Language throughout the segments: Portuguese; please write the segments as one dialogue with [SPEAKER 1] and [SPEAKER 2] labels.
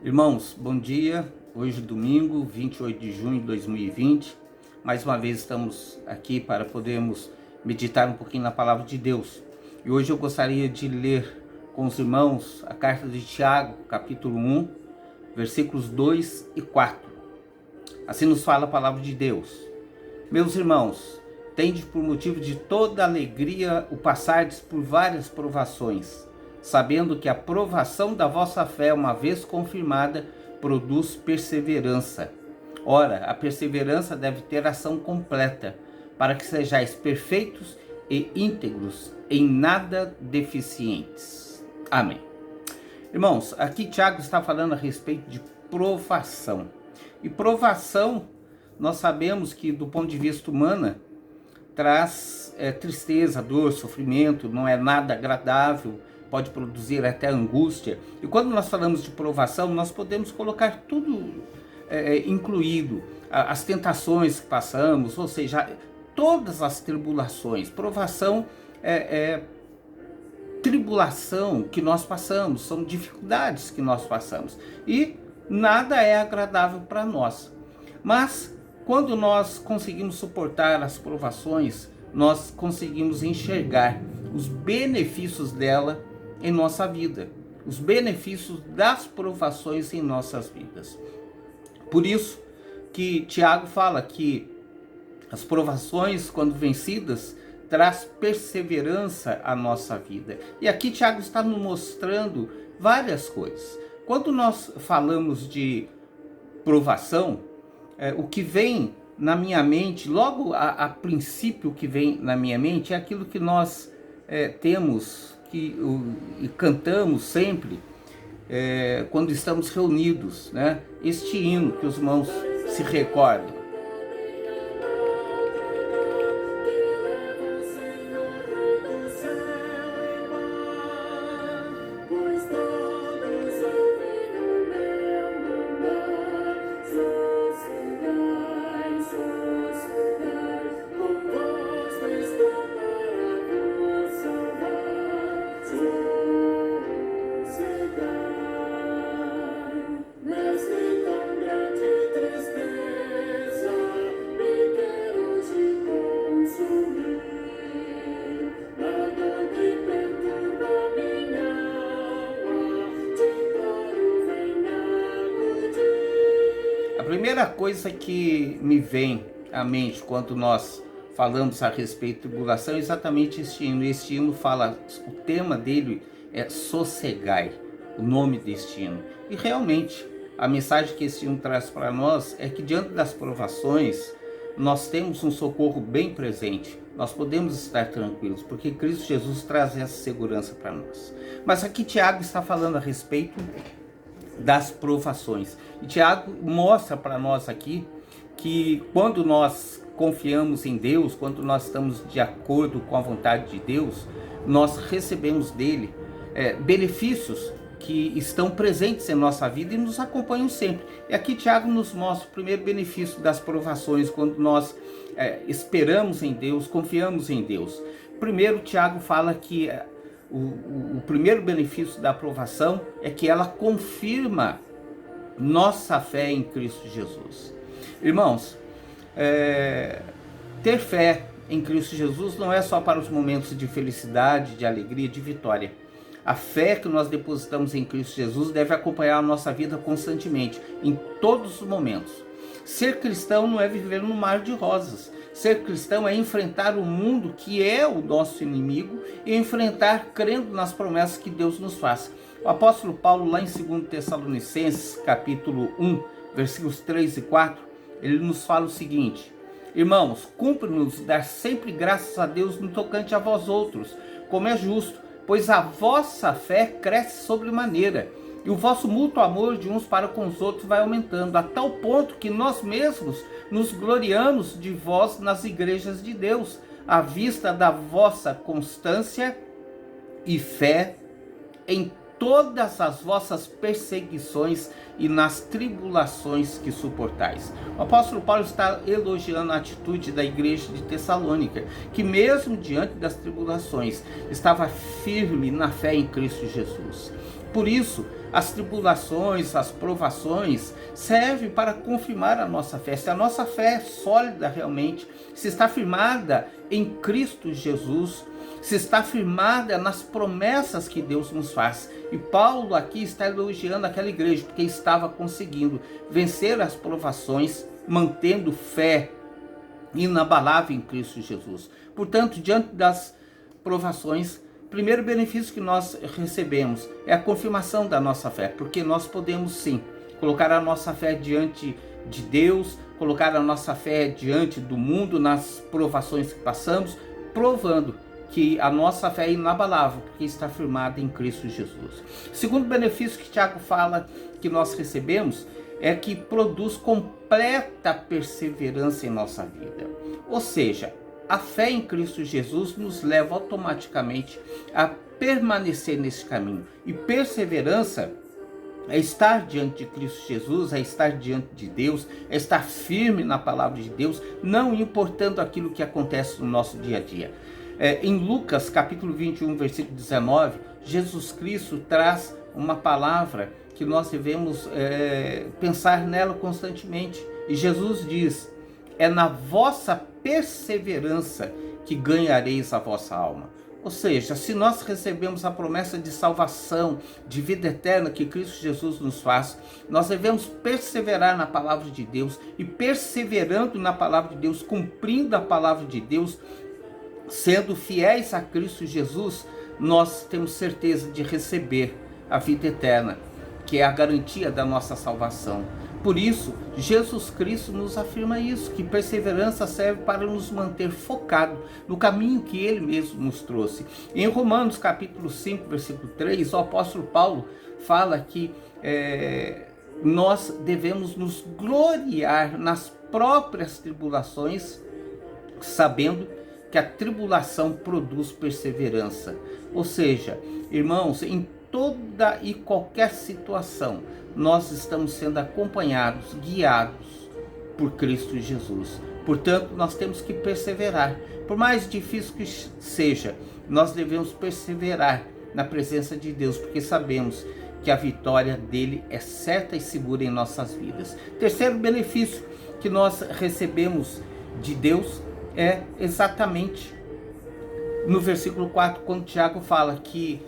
[SPEAKER 1] Irmãos, bom dia. Hoje, domingo, 28 de junho de 2020. Mais uma vez estamos aqui para podermos meditar um pouquinho na palavra de Deus. E hoje eu gostaria de ler com os irmãos a carta de Tiago, capítulo 1, versículos 2 e 4. Assim nos fala a palavra de Deus. Meus irmãos, tende por motivo de toda alegria o passardes por várias provações, sabendo que a provação da vossa fé, uma vez confirmada, produz perseverança. Ora, a perseverança deve ter ação completa, para que sejais perfeitos e íntegros, em nada deficientes. Amém. Irmãos, aqui Tiago está falando a respeito de provação. E provação, nós sabemos que do ponto de vista humano, traz tristeza, dor, sofrimento, não é nada agradável, pode produzir até angústia. E quando nós falamos de provação, nós podemos colocar tudo incluído, as tentações que passamos, ou seja, todas as tribulações. Provação é tribulação que nós passamos, são dificuldades que nós passamos. E nada é agradável para nós. Mas quando nós conseguimos suportar as provações, nós conseguimos enxergar os benefícios dela em nossa vida, os benefícios das provações em nossas vidas. Por isso que Tiago fala que as provações, quando vencidas, traz perseverança à nossa vida. E aqui Tiago está nos mostrando várias coisas. Quando nós falamos de provação, o que vem na minha mente, logo a princípio que vem na minha mente, é aquilo que nós temos e cantamos sempre quando estamos reunidos, né? Este hino que os irmãos se recordam. A primeira coisa que me vem à mente quando nós falamos a respeito de tribulação é exatamente este hino. Este hino fala, o tema dele é sossegai, o nome deste hino. E realmente, a mensagem que este hino traz para nós é que diante das provações, nós temos um socorro bem presente. Nós podemos estar tranquilos, porque Cristo Jesus traz essa segurança para nós. Mas aqui Tiago está falando a respeito das provações. E Tiago mostra para nós aqui que quando nós confiamos em Deus, quando nós estamos de acordo com a vontade de Deus, nós recebemos dele benefícios que estão presentes em nossa vida e nos acompanham sempre. E aqui Tiago nos mostra o primeiro benefício das provações, quando nós esperamos em Deus, confiamos em Deus. Primeiro, Tiago fala que o primeiro benefício da aprovação é que ela confirma nossa fé em Cristo Jesus. Irmãos, ter fé em Cristo Jesus não é só para os momentos de felicidade, de alegria, de vitória. A fé que nós depositamos em Cristo Jesus deve acompanhar a nossa vida constantemente, em todos os momentos. Ser cristão não é viver no mar de rosas. Ser cristão é enfrentar o mundo que é o nosso inimigo e enfrentar crendo nas promessas que Deus nos faz. O apóstolo Paulo, lá em 2 Tessalonicenses, capítulo 1, versículos 3 e 4, ele nos fala o seguinte: irmãos, cumpre-nos dar sempre graças a Deus no tocante a vós outros, como é justo, pois a vossa fé cresce sobremaneira, e o vosso mútuo amor de uns para com os outros vai aumentando, a tal ponto que nós mesmos nos gloriamos de vós nas igrejas de Deus, à vista da vossa constância e fé em todas as vossas perseguições e nas tribulações que suportais. O apóstolo Paulo está elogiando a atitude da igreja de Tessalônica, que mesmo diante das tribulações, estava firme na fé em Cristo Jesus. Por isso, as tribulações, as provações servem para confirmar a nossa fé. Se a nossa fé é sólida realmente, se está firmada em Cristo Jesus, se está firmada nas promessas que Deus nos faz. E Paulo aqui está elogiando aquela igreja, porque estava conseguindo vencer as provações, mantendo fé inabalável em Cristo Jesus. Portanto, diante das provações, o primeiro benefício que nós recebemos é a confirmação da nossa fé, porque nós podemos sim colocar a nossa fé diante de Deus, colocar a nossa fé diante do mundo nas provações que passamos, provando que a nossa fé é inabalável, porque está firmada em Cristo Jesus. O segundo benefício que Tiago fala que nós recebemos é que produz completa perseverança em nossa vida. Ou seja, a fé em Cristo Jesus nos leva automaticamente a permanecer nesse caminho. E perseverança é estar diante de Cristo Jesus, é estar diante de Deus, é estar firme na palavra de Deus, não importando aquilo que acontece no nosso dia a dia. Em Lucas capítulo 21, versículo 19, Jesus Cristo traz uma palavra que nós devemos pensar nela constantemente. E Jesus diz: é na vossa perseverança que ganhareis a vossa alma. Ou seja, se nós recebemos a promessa de salvação, de vida eterna que Cristo Jesus nos faz, nós devemos perseverar na palavra de Deus, e perseverando na palavra de Deus, cumprindo a palavra de Deus, sendo fiéis a Cristo Jesus, nós temos certeza de receber a vida eterna, que é a garantia da nossa salvação. Por isso, Jesus Cristo nos afirma isso, que perseverança serve para nos manter focados no caminho que Ele mesmo nos trouxe. Em Romanos capítulo 5, versículo 3, o apóstolo Paulo fala que nós devemos nos gloriar nas próprias tribulações, sabendo que a tribulação produz perseverança. Ou seja, irmãos, em toda e qualquer situação, nós estamos sendo acompanhados, guiados por Cristo Jesus. Portanto, nós temos que perseverar. Por mais difícil que seja, nós devemos perseverar na presença de Deus, porque sabemos que a vitória dele é certa e segura em nossas vidas. Terceiro benefício que nós recebemos de Deus é exatamente no versículo 4, quando Tiago fala que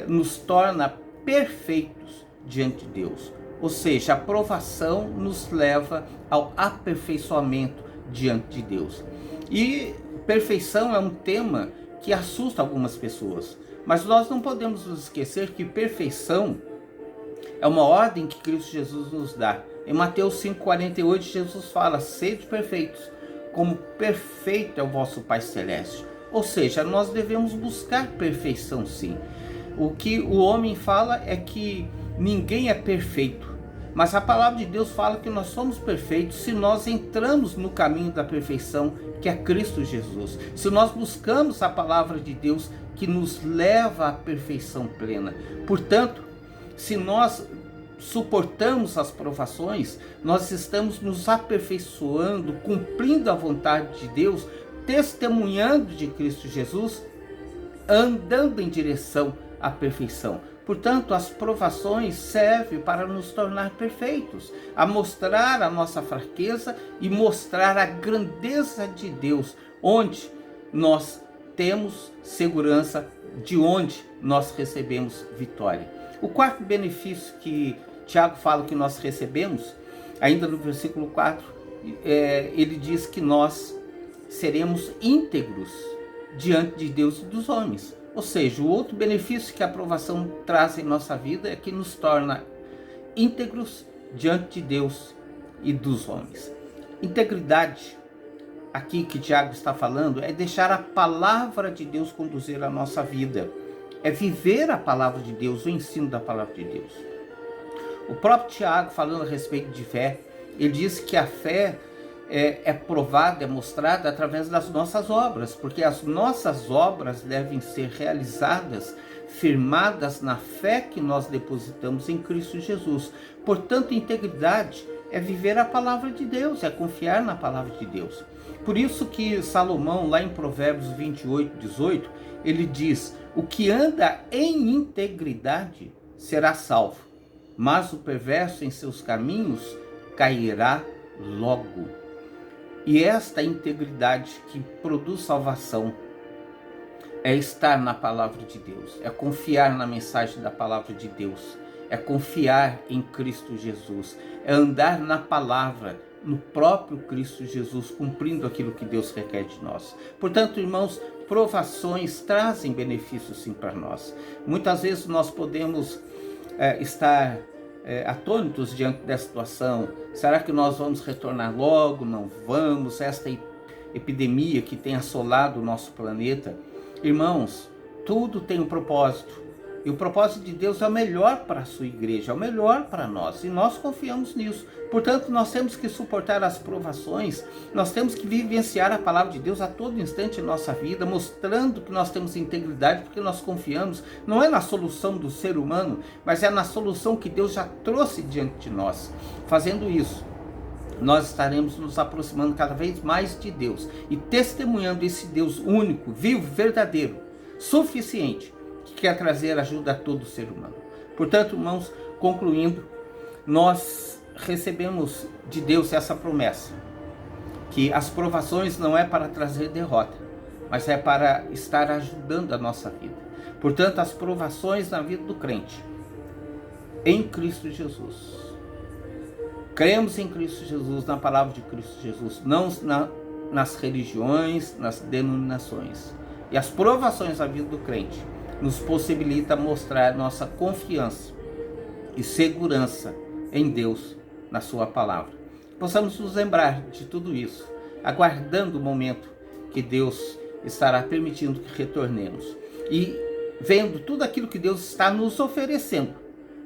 [SPEAKER 1] nos torna perfeitos diante de Deus. Ou seja, a provação nos leva ao aperfeiçoamento diante de Deus. E perfeição é um tema que assusta algumas pessoas, mas nós não podemos nos esquecer que perfeição é uma ordem que Cristo Jesus nos dá. Em Mateus 5,48, Jesus fala: sede perfeitos, como perfeito é o vosso Pai Celeste. Ou seja, nós devemos buscar perfeição sim. O que o homem fala é que ninguém é perfeito, mas a palavra de Deus fala que nós somos perfeitos se nós entramos no caminho da perfeição, que é Cristo Jesus. Se nós buscamos a palavra de Deus que nos leva à perfeição plena. Portanto, se nós suportamos as provações, nós estamos nos aperfeiçoando, cumprindo a vontade de Deus, testemunhando de Cristo Jesus, andando em direção à perfeição. Portanto, as provações servem para nos tornar perfeitos, a mostrar a nossa fraqueza e mostrar a grandeza de Deus, onde nós temos segurança, de onde nós recebemos vitória. O quarto benefício que Tiago fala que nós recebemos, ainda no versículo 4, ele diz que nós seremos íntegros diante de Deus e dos homens. Ou seja, o outro benefício que a aprovação traz em nossa vida é que nos torna íntegros diante de Deus e dos homens. Integridade, aqui que Tiago está falando, é deixar a palavra de Deus conduzir a nossa vida. É viver a palavra de Deus, o ensino da palavra de Deus. O próprio Tiago, falando a respeito de fé, ele diz que a fé é provada, é mostrada através das nossas obras, porque as nossas obras devem ser realizadas, firmadas na fé que nós depositamos em Cristo Jesus. Portanto, integridade é viver a palavra de Deus, é confiar na palavra de Deus. Por isso que Salomão, lá em Provérbios 28, 18, ele diz: o que anda em integridade será salvo, mas o perverso em seus caminhos cairá logo. E esta integridade que produz salvação é estar na palavra de Deus, é confiar na mensagem da palavra de Deus, é confiar em Cristo Jesus, é andar na palavra, no próprio Cristo Jesus, cumprindo aquilo que Deus requer de nós. Portanto, irmãos, provações trazem benefícios sim para nós. Muitas vezes nós podemos estar atônitos diante dessa situação. Será que nós vamos retornar logo? Não vamos? Esta epidemia que tem assolado o nosso planeta. Irmãos, tudo tem um propósito. E o propósito de Deus é o melhor para a sua igreja, é o melhor para nós. E nós confiamos nisso. Portanto, nós temos que suportar as provações. Nós temos que vivenciar a palavra de Deus a todo instante em nossa vida, mostrando que nós temos integridade, porque nós confiamos. Não é na solução do ser humano, mas é na solução que Deus já trouxe diante de nós. Fazendo isso, nós estaremos nos aproximando cada vez mais de Deus e testemunhando esse Deus único, vivo, verdadeiro, suficiente, que quer trazer ajuda a todo ser humano. Portanto, irmãos, concluindo, nós recebemos de Deus essa promessa, que as provações não é para trazer derrota, mas é para estar ajudando a nossa vida. Portanto, as provações na vida do crente, em Cristo Jesus. Cremos em Cristo Jesus, na palavra de Cristo Jesus, não nas religiões, nas denominações. E as provações da vida do crente nos possibilita mostrar nossa confiança e segurança em Deus, na sua palavra. Possamos nos lembrar de tudo isso, aguardando o momento que Deus estará permitindo que retornemos e vendo tudo aquilo que Deus está nos oferecendo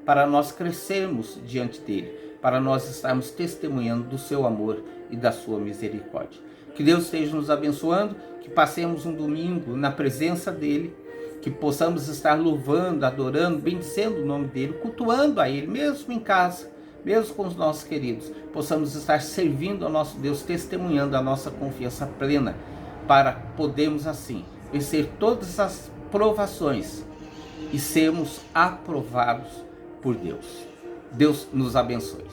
[SPEAKER 1] para nós crescermos diante dele, para nós estarmos testemunhando do seu amor e da sua misericórdia. Que Deus esteja nos abençoando, que passemos um domingo na presença dele, que possamos estar louvando, adorando, bendizendo o nome dele, cultuando a ele, mesmo em casa, mesmo com os nossos queridos. Possamos estar servindo ao nosso Deus, testemunhando a nossa confiança plena, para podermos assim vencer todas as provações e sermos aprovados por Deus. Deus nos abençoe.